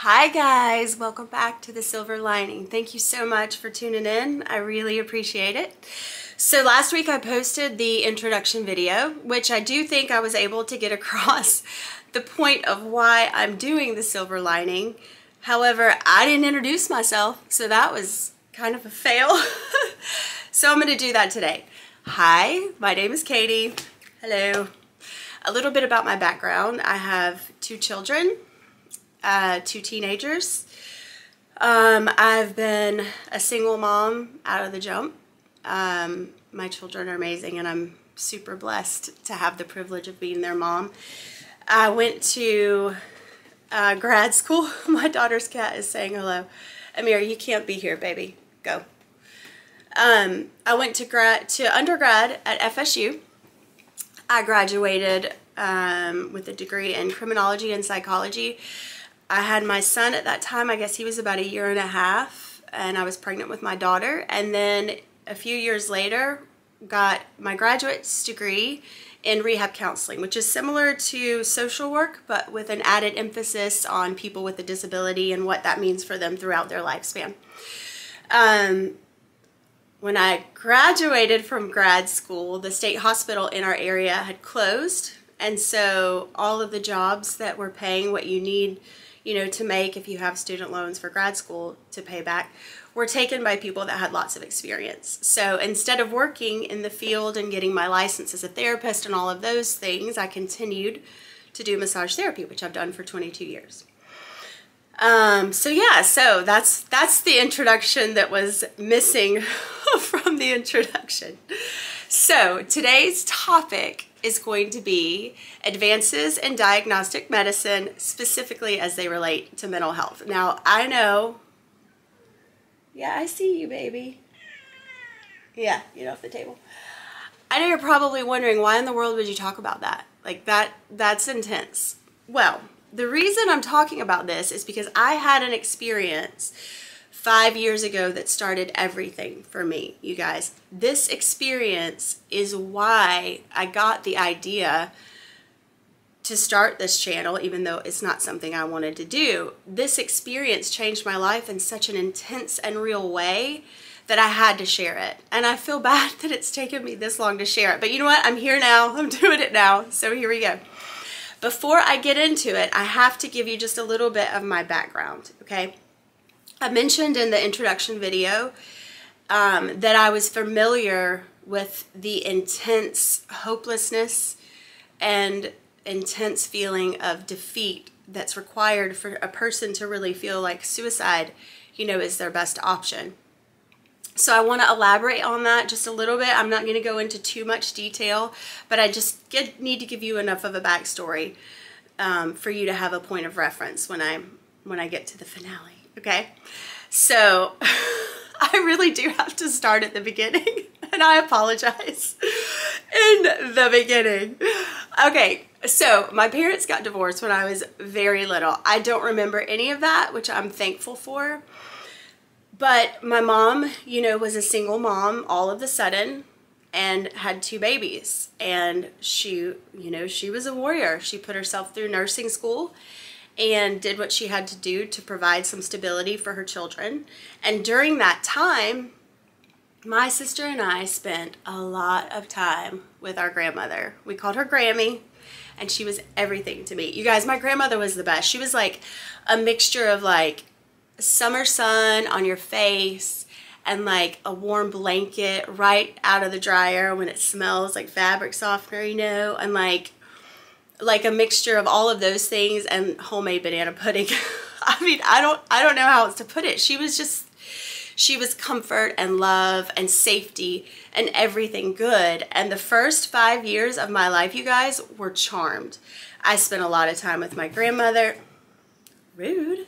Hi guys, welcome back to The Silver Lining. Thank you so much for tuning in. I really appreciate it. So last week I posted the introduction video, which I do think I was able to get across the point of why I'm doing The Silver Lining. However, I didn't introduce myself, so that was kind of a fail. So I'm going to do that today. Hi, my name is Katie. Hello. A little bit about my background. I have two children. Two teenagers. I've been a single mom out of the jump. My children are amazing and I'm super blessed to have the privilege of being their mom. I went to grad school. My daughter's cat is saying hello. Amir, you can't be here, baby. Go. I went to undergrad at FSU. I graduated with a degree in criminology and psychology. I had my son at that time. I guess he was about 1.5 years, and I was pregnant with my daughter. And then a few years later, got my graduate's degree in rehab counseling, which is similar to social work, but with an added emphasis on people with a disability and what that means for them throughout their lifespan. When I graduated from grad school, the state hospital in our area had closed. And so all of the jobs that were paying what you need, you know, to make if you have student loans for grad school to pay back, were taken by people that had lots of experience. So instead of working in the field and getting my license as a therapist and all of those things, I continued to do massage therapy, which I've done for 22 years. So that's the introduction that was missing from the introduction. So today's topic is going to be advances in diagnostic medicine, specifically as they relate to mental health. Now, I know, yeah, I see you, baby. Yeah, get off the table. I know you're probably wondering, why in the world would you talk about that? Like, that's intense. Well, the reason I'm talking about this is because I had an experience 5 years ago that started everything for me, you guys. This experience is why I got the idea to start this channel, even though it's not something I wanted to do. This experience changed my life in such an intense and real way that I had to share it. And I feel bad that it's taken me this long to share it. But you know what? I'm here now. I'm doing it now. So here we go. Before I get into it, I have to give you just a little bit of my background, okay? I mentioned in the introduction video that I was familiar with the intense hopelessness and intense feeling of defeat that's required for a person to really feel like suicide, you know, is their best option. So I want to elaborate on that just a little bit. I'm not going to go into too much detail, but I just need to give you enough of a backstory for you to have a point of reference when I get to the finale. Okay, so I really do have to start at the beginning, and I apologize in the beginning. Okay, so my parents got divorced when I was very little. I don't remember any of that, which I'm thankful for. But my mom, you know, was a single mom all of a sudden and had 2 babies. And she, you know, she was a warrior. She put herself through nursing school and did what she had to do to provide some stability for her children. And during that time, my sister and I spent a lot of time with our grandmother. We called her Grammy, and she was everything to me. You guys, my grandmother was the best. She was like a mixture of like summer sun on your face and like a warm blanket right out of the dryer when it smells like fabric softener, you know, and like a mixture of all of those things and homemade banana pudding. I mean, I don't know how else to put it. She was comfort and love and safety and everything good. And the first 5 years of my life, you guys, were charmed. I spent a lot of time with my grandmother. Rude.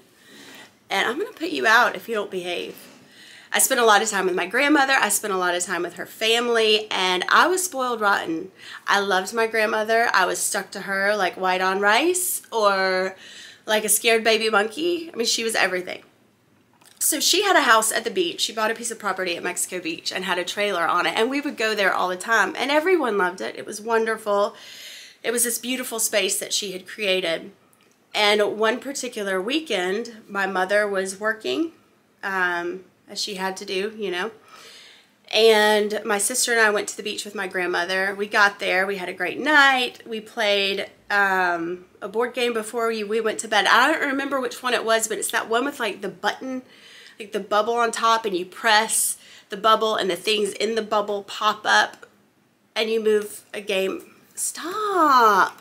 And I'm going to put you out if you don't behave. I spent a lot of time with my grandmother. I spent a lot of time with her family, and I was spoiled rotten. I loved my grandmother. I was stuck to her like white on rice or like a scared baby monkey. I mean, she was everything. So she had a house at the beach. She bought a piece of property at Mexico Beach and had a trailer on it, and we would go there all the time, and everyone loved it. It was wonderful. It was this beautiful space that she had created. And one particular weekend, my mother was working, as she had to do, you know. And my sister and I went to the beach with my grandmother. We got there. We had a great night. We played a board game before we went to bed. I don't remember which one it was, but it's that one with like the button, like the bubble on top, and you press the bubble and the things in the bubble pop up and you move a game. Stop.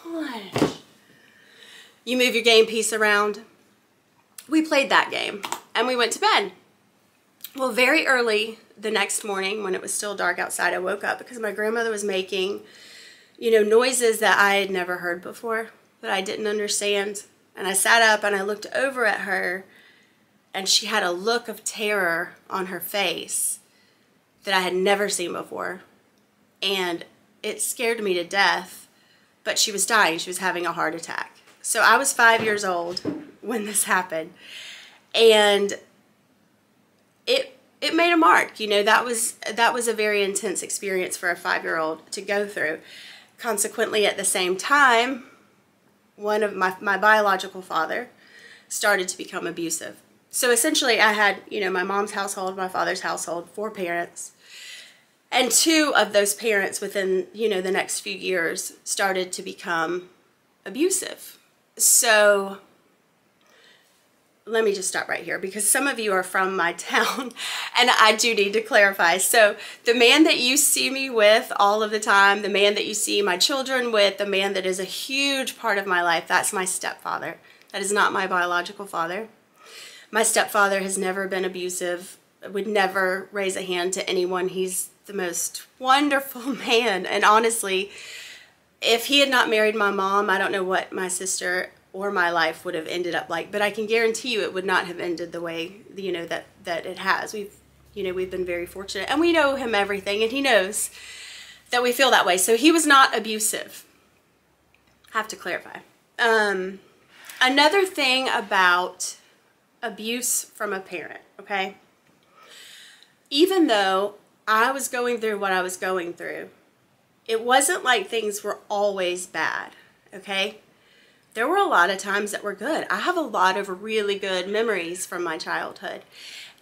Gosh. You move your game piece around. We played that game and we went to bed. Well, very early the next morning when it was still dark outside, I woke up because my grandmother was making, you know, noises that I had never heard before, that I didn't understand. And I sat up and I looked over at her, and she had a look of terror on her face that I had never seen before. And it scared me to death, but she was dying. She was having a heart attack. So I was 5 years old when this happened. And it made a mark. You know, that was a very intense experience for a 5-year-old to go through. Consequently, at the same time, one of my biological father started to become abusive. So essentially I had, you know, my mom's household, my father's household, 4 parents. And 2 of those parents within, you know, the next few years started to become abusive. So let me just stop right here because some of you are from my town and I do need to clarify. So the man that you see me with all of the time, the man that you see my children with, the man that is a huge part of my life, that's my stepfather. That is not my biological father. My stepfather has never been abusive, would never raise a hand to anyone. He's the most wonderful man. And honestly, if he had not married my mom, I don't know what my sister or my life would have ended up like. But I can guarantee you it would not have ended the way, you know, that it has. We've been very fortunate. And we know him everything, and he knows that we feel that way. So he was not abusive. I have to clarify. Another thing about abuse from a parent, okay? Even though I was going through what I was going through, it wasn't like things were always bad, okay? There were a lot of times that were good. I have a lot of really good memories from my childhood.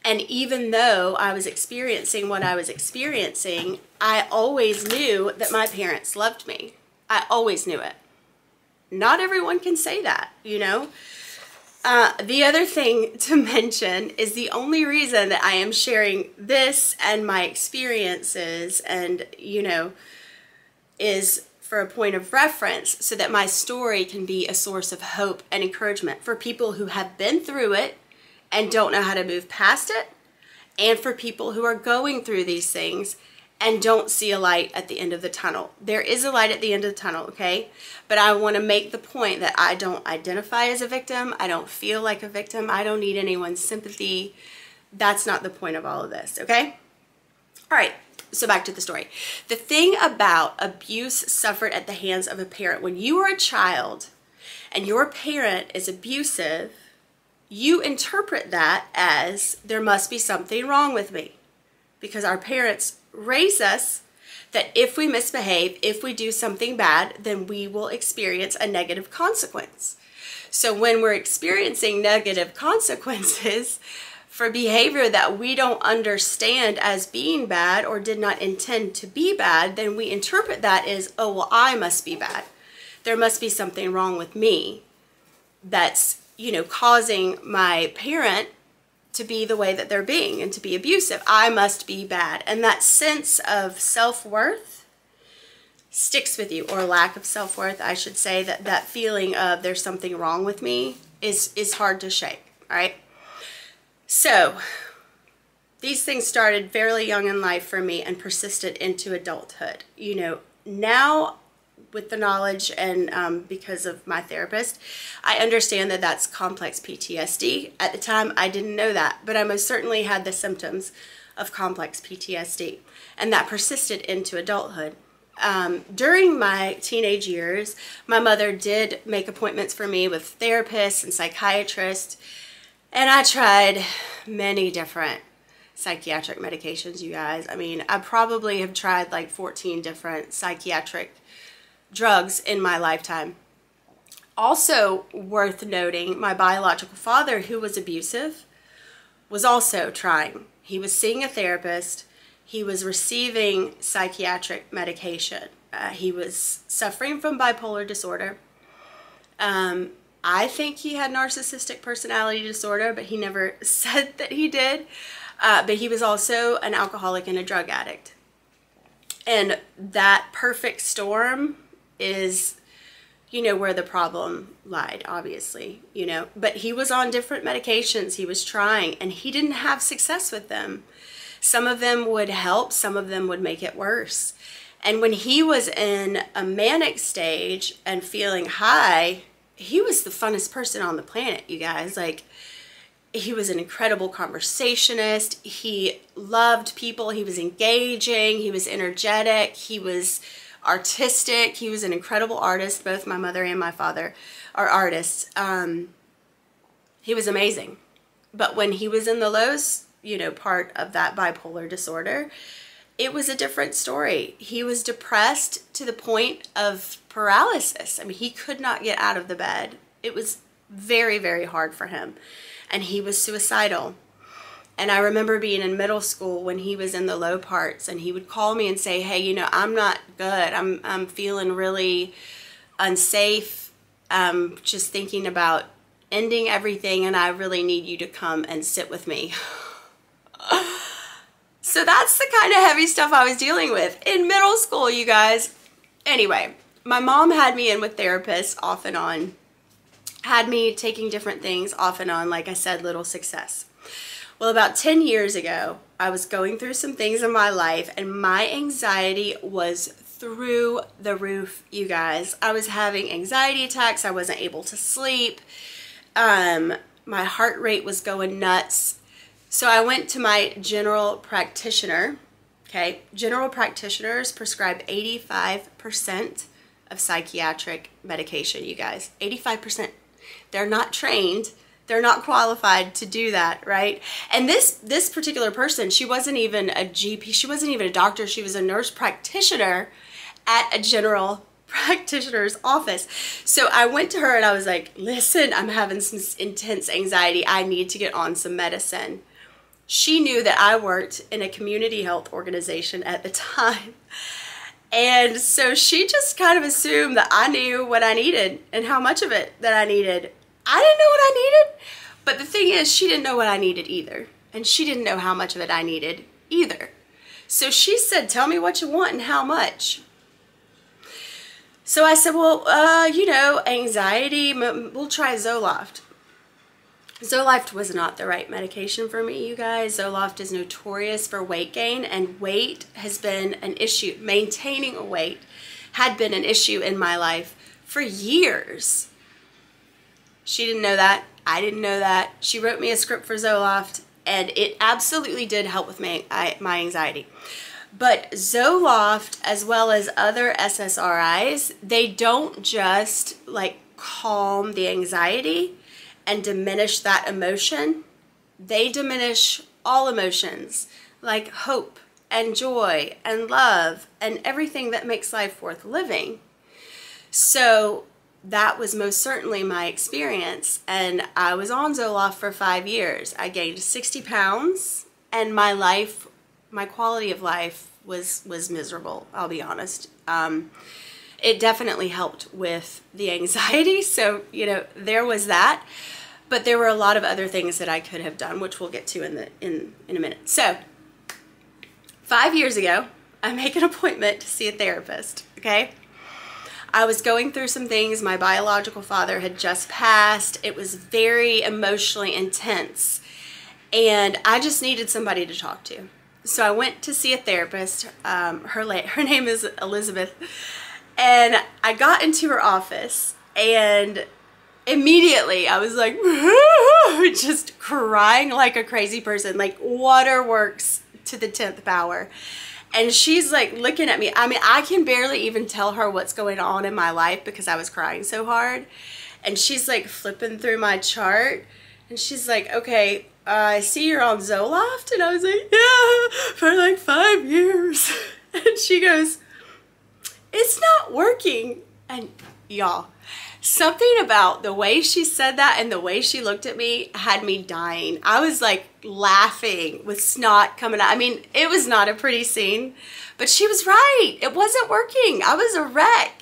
And even though I was experiencing what I was experiencing, I always knew that my parents loved me. I always knew it. Not everyone can say that, you know? The other thing to mention is the only reason that I am sharing this and my experiences and, you know, is for a point of reference so that my story can be a source of hope and encouragement for people who have been through it and don't know how to move past it, and for people who are going through these things and don't see a light at the end of the tunnel. There is a light at the end of the tunnel, okay? But I want to make the point that I don't identify as a victim. I don't feel like a victim. I don't need anyone's sympathy. That's not the point of all of this, okay? All right, so back to the story. The thing about abuse suffered at the hands of a parent, when you are a child and your parent is abusive, you interpret that as there must be something wrong with me, because our parents raise us that if we misbehave, if we do something bad, then we will experience a negative consequence. So when we're experiencing negative consequences for behavior that we don't understand as being bad or did not intend to be bad, then we interpret that as, oh, well, I must be bad. There must be something wrong with me that's, you know, causing my parent to be the way that they're being and to be abusive. I must be bad. And that sense of self-worth sticks with you, or lack of self-worth, I should say, that feeling of there's something wrong with me is hard to shake, all right? So these things started fairly young in life for me and persisted into adulthood. You know, now with the knowledge and because of my therapist, I understand that that's complex PTSD. At the time, I didn't know that, but I most certainly had the symptoms of complex PTSD, and that persisted into adulthood. During my teenage years, my mother did make appointments for me with therapists and psychiatrists, and I tried many different psychiatric medications, you guys. I mean, I probably have tried like 14 different psychiatric drugs in my lifetime. Also worth noting, my biological father, who was abusive, was also trying. He was seeing a therapist. He was receiving psychiatric medication. He was suffering from bipolar disorder. I think he had narcissistic personality disorder, but he never said that he did. But he was also an alcoholic and a drug addict. And that perfect storm is, you know, where the problem lied, obviously, you know. But he was on different medications. He was trying, and he didn't have success with them. Some of them would help, some of them would make it worse. And when he was in a manic stage and feeling high, he was the funnest person on the planet, you guys. Like, he was an incredible conversationist. He loved people. He was engaging. He was energetic. He was artistic. He was an incredible artist. Both my mother and my father are artists. He was amazing. But when he was in the lows, you know, part of that bipolar disorder, it was a different story. He was depressed to the point of paralysis. I mean, he could not get out of the bed. It was very, very hard for him. And he was suicidal. And I remember being in middle school when he was in the low parts, and he would call me and say, hey, you know, I'm not good. I'm feeling really unsafe. Just thinking about ending everything, and I really need you to come and sit with me. So that's the kind of heavy stuff I was dealing with in middle school, you guys. Anyway, my mom had me in with therapists off and on. Had me taking different things off and on, like I said, little success. Well, about 10 years ago, I was going through some things in my life, and my anxiety was through the roof, you guys. I was having anxiety attacks. I wasn't able to sleep. My heart rate was going nuts. So I went to my general practitioner. Okay, general practitioners prescribe 85% of psychiatric medication, you guys. 85%. They're not trained. They're not qualified to do that, right? And this particular person, she wasn't even a GP. She wasn't even a doctor. She was a nurse practitioner at a general practitioner's office. So I went to her and I was like, listen, I'm having some intense anxiety. I need to get on some medicine. She knew that I worked in a community health organization at the time. And so she just kind of assumed that I knew what I needed and how much of it that I needed. I didn't know what I needed, but the thing is, she didn't know what I needed either. And she didn't know how much of it I needed either. So she said, tell me what you want and how much. So I said, well, you know, anxiety, we'll try Zoloft. Zoloft was not the right medication for me, you guys. Zoloft is notorious for weight gain, and weight has been an issue. Maintaining a weight had been an issue in my life for years. She didn't know that. I didn't know that. She wrote me a script for Zoloft, and it absolutely did help with my anxiety. But Zoloft, as well as other SSRIs, they don't just like calm the anxiety and diminish that emotion. They diminish all emotions, like hope and joy and love and everything that makes life worth living. So that was most certainly my experience, and I was on Zoloft for 5 years. I gained 60 pounds, and my life, my quality of life was miserable, I'll be honest. It definitely helped with the anxiety, so, you know, there was that. But there were a lot of other things that I could have done, which we'll get to in a minute. So 5 years ago, I make an appointment to see a therapist, okay? I was going through some things. My biological father had just passed. It was very emotionally intense, and I just needed somebody to talk to. So I went to see a therapist. Her name is Elizabeth, and I got into her office, and immediately I was like, just crying like a crazy person, like waterworks to the 10th power. And she's like looking at me. I mean, I can barely even tell her what's going on in my life because I was crying so hard. And she's like flipping through my chart, and she's like, okay, I see you're on Zoloft. And I was like, yeah, for like 5 years. And she goes, it's not working. And y'all, Something about the way she said that and the way she looked at me had me dying. I was like laughing with snot coming out. I mean, it was not a pretty scene, but she was right. It wasn't working. I was a wreck.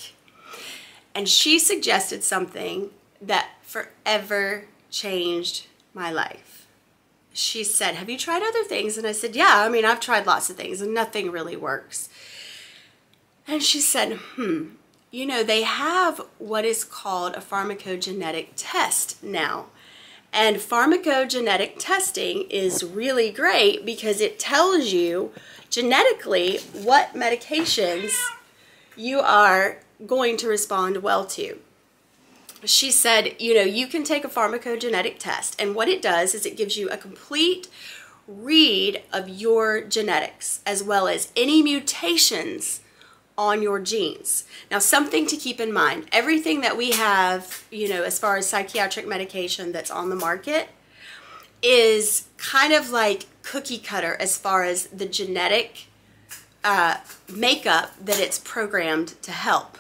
And she suggested something that forever changed my life. She said, have you tried other things? And I said, yeah, I mean, I've tried lots of things and nothing really works. And she said, you know, they have what is called a pharmacogenetic test now. And pharmacogenetic testing is really great because it tells you genetically what medications you are going to respond well to. She said, you know, you can take a pharmacogenetic test, and what it does is it gives you a complete read of your genetics as well as any mutations on your genes. Now, something to keep in mind, everything that we have, you know, as far as psychiatric medication that's on the market is kind of like cookie cutter as far as the genetic makeup that it's programmed to help.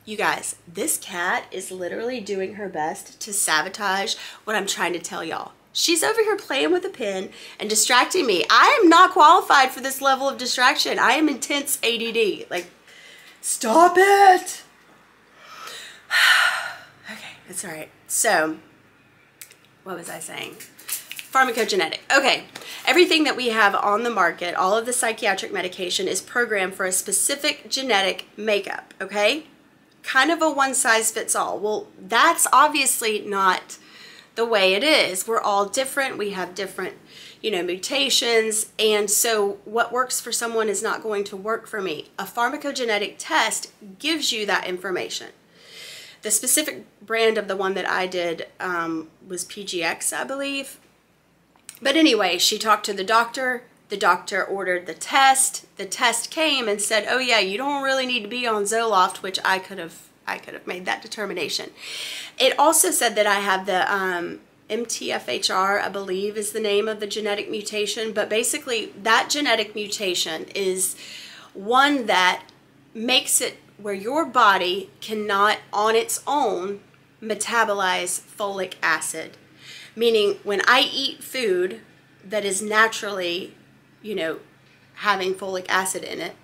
You guys, this cat is literally doing her best to sabotage what I'm trying to tell y'all. She's over here playing with a pen and distracting me. I am not qualified for this level of distraction. I am intense ADD. Like, stop it. Okay, that's all right. So, what was I saying? Pharmacogenetic. Okay, everything that we have on the market, all of the psychiatric medication is programmed for a specific genetic makeup, okay? Kind of a one-size-fits-all. Well, that's obviously not the way it is. We're all different. We have different, you know, mutations. And so what works for someone is not going to work for me. A pharmacogenetic test gives you that information. The specific brand of the one that I did was PGX, I believe. But anyway, she talked to the doctor. The doctor ordered the test. The test came and said, oh yeah, you don't really need to be on Zoloft, which I could have made that determination. It also said that I have the MTFHR, I believe is the name of the genetic mutation, but basically that genetic mutation is one that makes it where your body cannot on its own metabolize folic acid. Meaning when I eat food that is naturally, you know, having folic acid in it,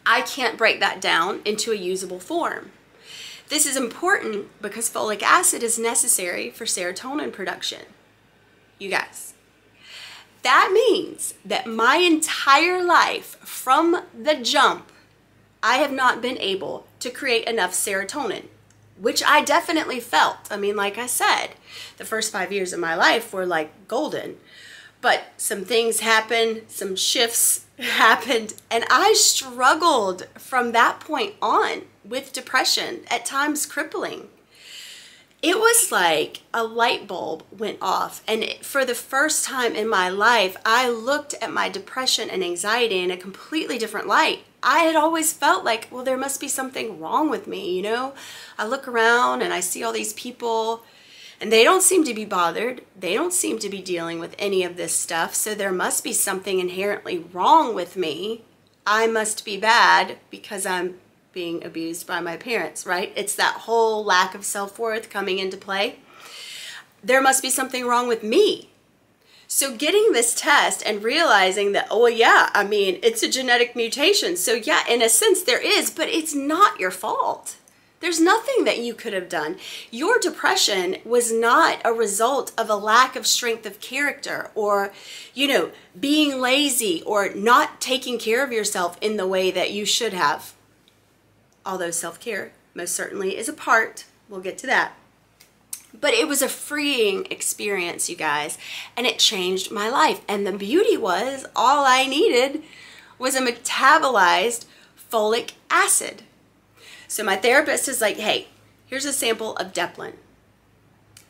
I can't break that down into a usable form. This is important because folic acid is necessary for serotonin production. You guys, that means that my entire life from the jump, I have not been able to create enough serotonin, which I definitely felt. I mean, like I said, the first 5 years of my life were like golden. But some things happened, some shifts happened, and I struggled from that point on with depression, at times crippling. It was like a light bulb went off, and for the first time in my life, I looked at my depression and anxiety in a completely different light. I had always felt like, well, there must be something wrong with me, you know? I look around and I see all these people, and they don't seem to be bothered. They don't seem to be dealing with any of this stuff. So there must be something inherently wrong with me. I must be bad because I'm being abused by my parents, right? It's that whole lack of self-worth coming into play. There must be something wrong with me. So getting this test and realizing that, oh yeah, I mean, it's a genetic mutation. So yeah, in a sense there is, but it's not your fault. There's nothing that you could have done. Your depression was not a result of a lack of strength of character or, you know, being lazy or not taking care of yourself in the way that you should have. Although self-care most certainly is a part. We'll get to that. But it was a freeing experience, you guys, and it changed my life. And the beauty was all I needed was a metabolized folic acid. So my therapist is like, hey, here's a sample of Deplin.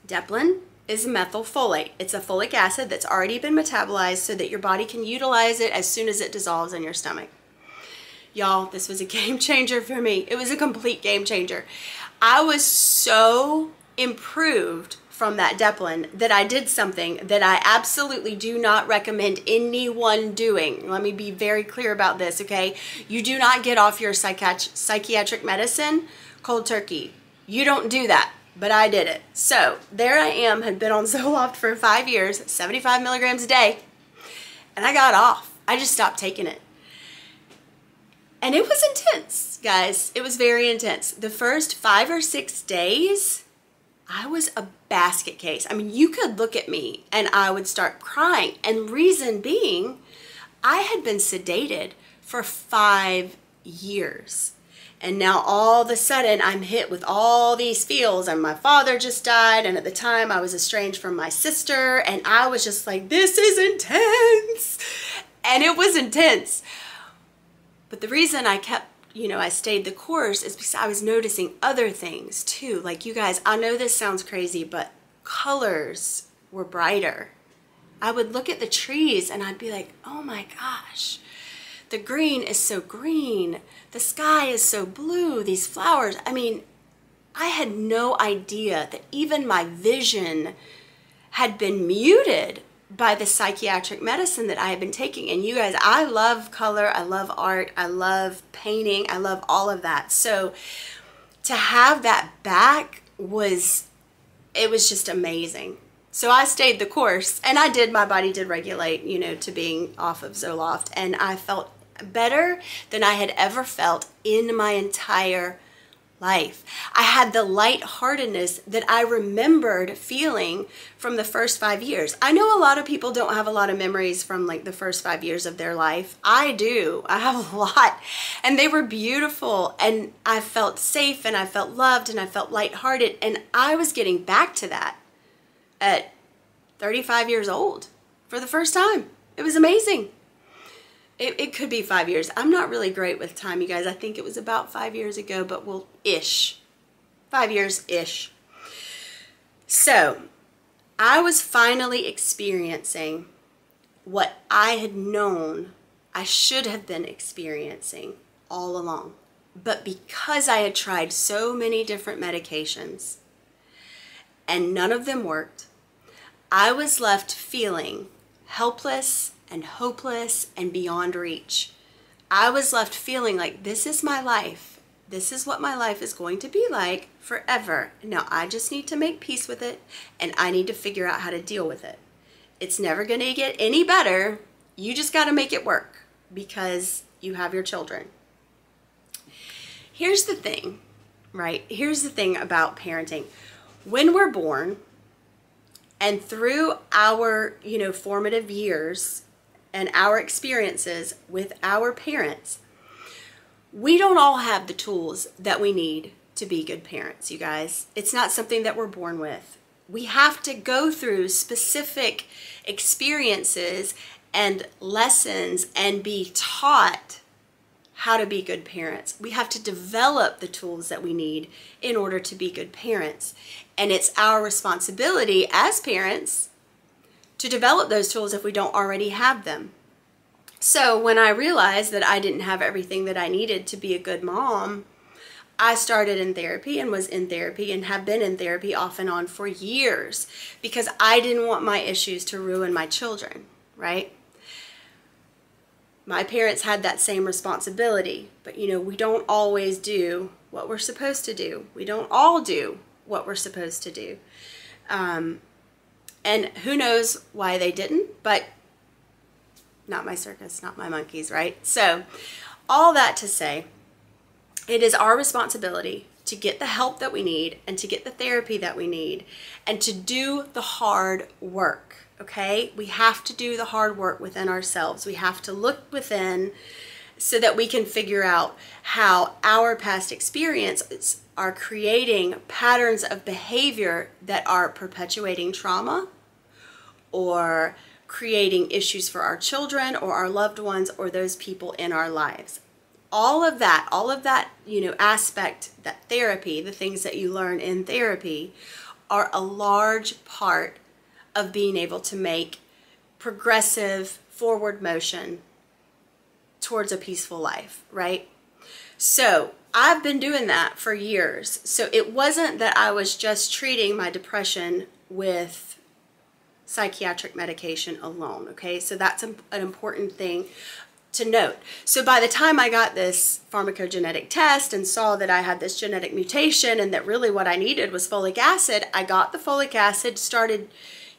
Deplin is methylfolate. It's a folic acid that's already been metabolized so that your body can utilize it as soon as it dissolves in your stomach. Y'all, this was a game changer for me. It was a complete game changer. I was so improved from that Deplin that I did something that I absolutely do not recommend anyone doing. Let me be very clear about this, okay? You do not get off your psychiatric medicine cold turkey. You don't do that, but I did it. So there I am, had been on Zoloft for 5 years, 75 milligrams a day, and I got off. I just stopped taking it. And it was intense, guys. It was very intense. The first 5 or 6 days, I was a basket case. I mean, you could look at me and I would start crying. And reason being, I had been sedated for 5 years. And now all of a sudden I'm hit with all these feels, and my father just died, and at the time I was estranged from my sister, and I was just like, this is intense. And it was intense. But the reason I kept, I stayed the course is because I was noticing other things too. Like, you guys, I know this sounds crazy, but colors were brighter. I would look at the trees and I'd be like, oh my gosh, the green is so green. The sky is so blue. These flowers. I mean, I had no idea that even my vision had been muted by the psychiatric medicine that I had been taking. And you guys, I love color, I love art, I love painting, I love all of that. So to have that back it was just amazing. So I stayed the course, and my body did regulate, to being off of Zoloft, and I felt better than I had ever felt in my entire life. I had the lightheartedness that I remembered feeling from the first 5 years. I know a lot of people don't have a lot of memories from like the first 5 years of their life. I do. I have a lot, and they were beautiful, and I felt safe, and I felt loved, and I felt lighthearted, and I was getting back to that at 35 years old for the first time. It was amazing. It could be 5 years. I'm not really great with time, you guys. I think it was about 5 years ago, but ish. 5 years-ish. So, I was finally experiencing what I had known I should have been experiencing all along. But because I had tried so many different medications and none of them worked, I was left feeling helpless and hopeless and beyond reach. I was left feeling like, this is my life. This is what my life is going to be like forever. Now I just need to make peace with it, and I need to figure out how to deal with it. It's never going to get any better. You just got to make it work because you have your children. Here's the thing, right? Here's the thing about parenting. When we're born and through our, formative years and our experiences with our parents, we don't all have the tools that we need to be good parents, you guys. It's not something that we're born with. We have to go through specific experiences and lessons and be taught how to be good parents. We have to develop the tools that we need in order to be good parents. And it's our responsibility as parents to develop those tools if we don't already have them. So when I realized that I didn't have everything that I needed to be a good mom, I started in therapy and was in therapy and have been in therapy off and on for years because I didn't want my issues to ruin my children, right? My parents had that same responsibility, but we don't always do what we're supposed to do. We don't all do what we're supposed to do. And who knows why they didn't, but not my circus, not my monkeys, right? So all that to say, it is our responsibility to get the help that we need and to get the therapy that we need and to do the hard work, okay? We have to do the hard work within ourselves. We have to look within so that we can figure out how our past experiences are creating patterns of behavior that are perpetuating trauma or creating issues for our children or our loved ones or those people in our lives. All of that, aspect, that therapy, the things that you learn in therapy are a large part of being able to make progressive forward motion towards a peaceful life, right? So I've been doing that for years. So it wasn't that I was just treating my depression with psychiatric medication alone, okay? So that's an important thing. to note. So by the time I got this pharmacogenetic test and saw that I had this genetic mutation and that really what I needed was folic acid, I got the folic acid, started,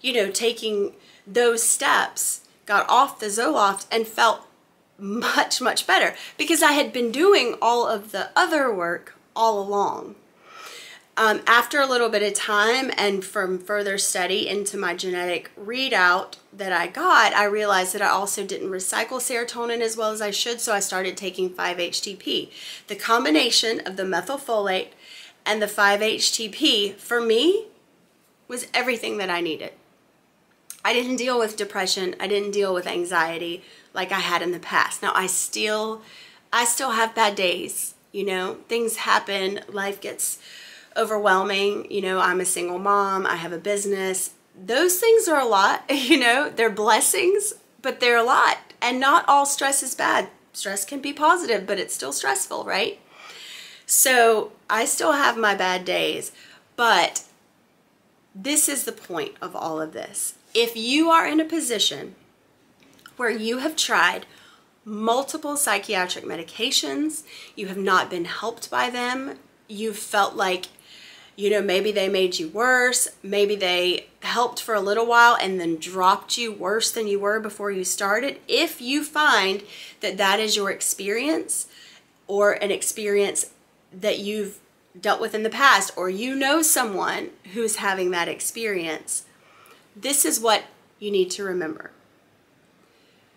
you know, taking those steps, got off the Zoloft and felt much, much better because I had been doing all of the other work all along. After a little bit of time and from further study into my genetic readout that I got, I realized that I also didn't recycle serotonin as well as I should, so I started taking 5-HTP. The combination of the methylfolate and the 5-HTP for me was everything that I needed. I didn't deal with depression. I didn't deal with anxiety like I had in the past. Now I still have bad days, you know, things happen, life gets overwhelming. You know, I'm a single mom, I have a business. Those things are a lot, you know, they're blessings, but they're a lot. And not all stress is bad. Stress can be positive, but it's still stressful, right? So I still have my bad days, but this is the point of all of this. If you are in a position where you have tried multiple psychiatric medications, you have not been helped by them, you've felt like, you know, maybe they made you worse, maybe they helped for a little while and then dropped you worse than you were before you started. If you find that that is your experience or an experience that you've dealt with in the past, or you know someone who's having that experience, this is what you need to remember.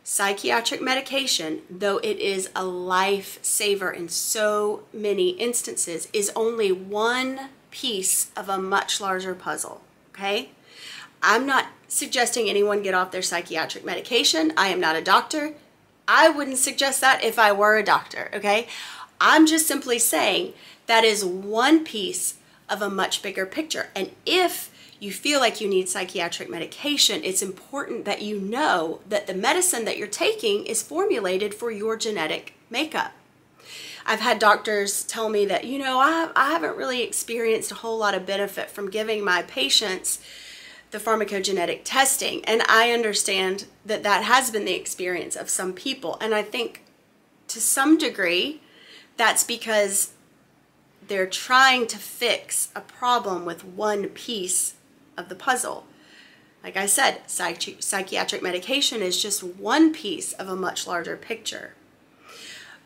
Psychiatric medication, though it is a lifesaver in so many instances, is only one piece of a much larger puzzle, okay? I'm not suggesting anyone get off their psychiatric medication. I am not a doctor. I wouldn't suggest that if I were a doctor, okay? I'm just simply saying that is one piece of a much bigger picture. And if you feel like you need psychiatric medication, it's important that you know that the medicine that you're taking is formulated for your genetic makeup. I've had doctors tell me that, you know, I haven't really experienced a whole lot of benefit from giving my patients the pharmacogenetic testing. And I understand that that has been the experience of some people. And I think to some degree, that's because they're trying to fix a problem with one piece of the puzzle. Like I said, psychiatric medication is just one piece of a much larger picture.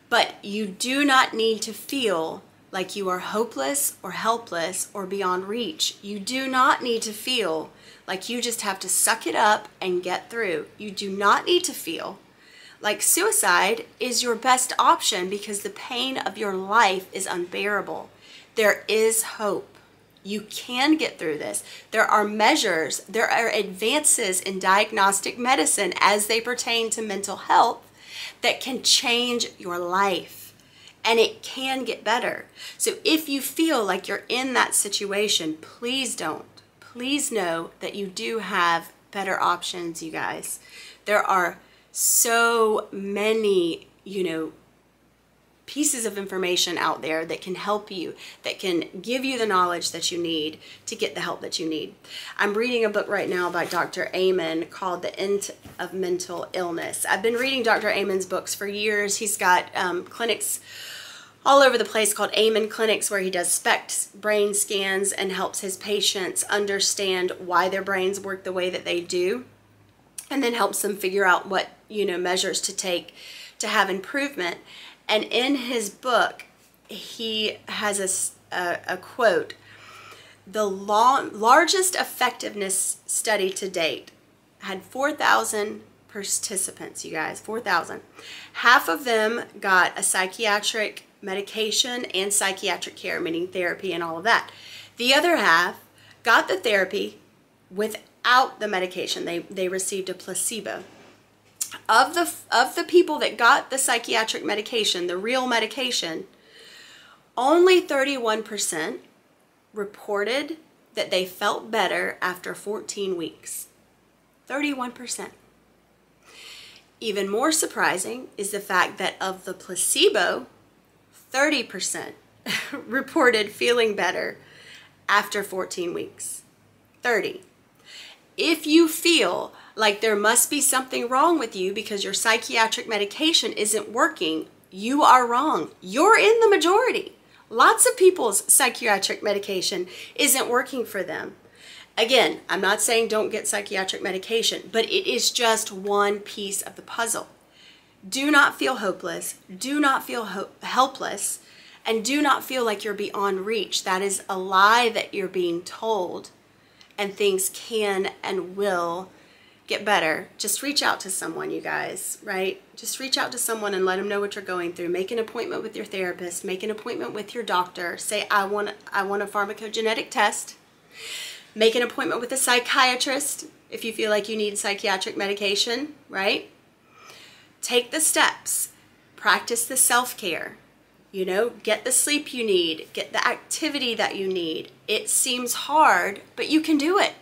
But you do not need to feel like you are hopeless or helpless or beyond reach. You do not need to feel like you just have to suck it up and get through. You do not need to feel like suicide is your best option because the pain of your life is unbearable. There is hope. You can get through this. There are measures, there are advances in diagnostic medicine as they pertain to mental health that can change your life, and it can get better. So if you feel like you're in that situation, please don't. Please know that you do have better options, you guys. There are so many, you know, pieces of information out there that can help you, that can give you the knowledge that you need to get the help that you need. I'm reading a book right now by Dr. Amen called The End of Mental Illness. I've been reading Dr. Amen's books for years. He's got clinics all over the place called Amen Clinics where he does SPECT brain scans and helps his patients understand why their brains work the way that they do, and then helps them figure out what, you know, measures to take to have improvement. And in his book, he has a quote, the largest effectiveness study to date had 4,000 participants, you guys, 4,000. Half of them got a psychiatric medication and psychiatric care, meaning therapy and all of that. The other half got the therapy without the medication. They received a placebo. Of the people that got the psychiatric medication, the real medication, only 31% reported that they felt better after 14 weeks. 31%. Even more surprising is the fact that of the placebo, 30% reported feeling better after 14 weeks. 30. If you feel like there must be something wrong with you because your psychiatric medication isn't working, you are wrong. You're in the majority. Lots of people's psychiatric medication isn't working for them. Again, I'm not saying don't get psychiatric medication, but it is just one piece of the puzzle. Do not feel hopeless. Do not feel helpless. And do not feel like you're beyond reach. That is a lie that you're being told. And things can and will get better. Just reach out to someone, you guys, right? Just reach out to someone and let them know what you're going through. Make an appointment with your therapist. Make an appointment with your doctor. Say, I want a pharmacogenetic test. Make an appointment with a psychiatrist if you feel like you need psychiatric medication, right? Take the steps. Practice the self-care. You know, get the sleep you need. Get the activity that you need. It seems hard, but you can do it.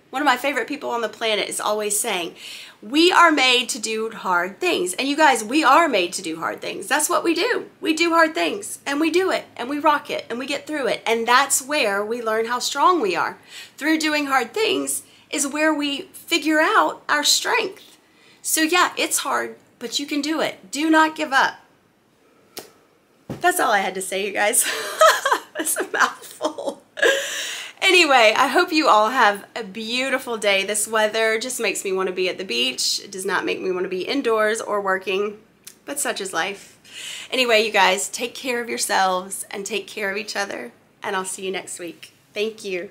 One of my favorite people on the planet is always saying, we are made to do hard things. And you guys, we are made to do hard things. That's what we do. We do hard things and we do it and we rock it and we get through it. And that's where we learn how strong we are. Through doing hard things is where we figure out our strength. So yeah, it's hard, but you can do it. Do not give up. That's all I had to say, you guys. That's a mouthful. Anyway, I hope you all have a beautiful day. This weather just makes me want to be at the beach. It does not make me want to be indoors or working, but such is life. Anyway, you guys, take care of yourselves and take care of each other, and I'll see you next week. Thank you.